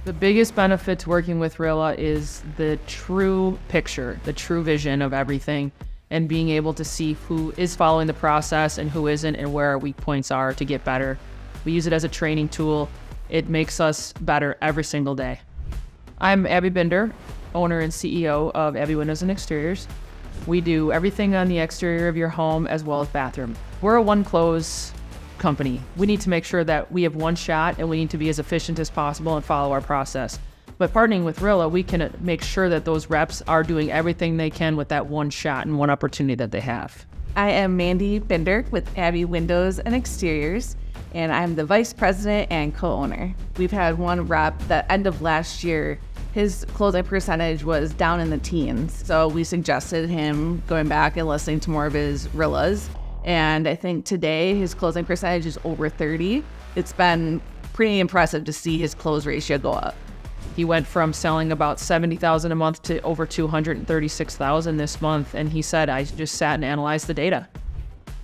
The biggest benefit to working with Rilla is the true picture, the true vision of everything, and being able to see who is following the process and who isn't, and where our weak points are to get better. We use it as a training tool. It makes us better every single day. I'm Abby Binder, owner and CEO of Abby Windows and Exteriors. We do everything on the exterior of your home as well as bathroom. We're a one-close company. We need to make sure that we have one shot, and we need to be as efficient as possible and follow our process. But partnering with Rilla, we can make sure that those reps are doing everything they can with that one shot and one opportunity that they have. I am Mandy Binder with Abby Windows and Exteriors, and I'm the vice president and co-owner. We've had one rep that end of last year, his closing percentage was down in the teens. So we suggested him going back and listening to more of his Rillas. And I think today his closing percentage is over 30. It's been pretty impressive to see his close ratio go up. He went from selling about $70,000 a month to over $236,000 this month. And he said, I just sat and analyzed the data.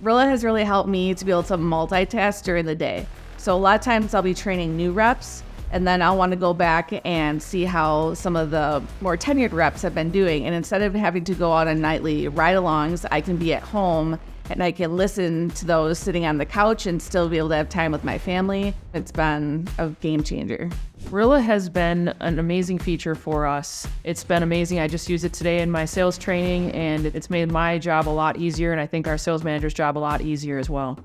Rilla has really helped me to be able to multitask during the day. So a lot of times I'll be training new reps, and then I'll want to go back and see how some of the more tenured reps have been doing. And instead of having to go out on nightly ride-alongs, I can be at home and I can listen to those sitting on the couch and still be able to have time with my family. It's been a game changer. Rilla has been an amazing feature for us. It's been amazing. I just used it today in my sales training, and it's made my job a lot easier, and I think our sales manager's job a lot easier as well.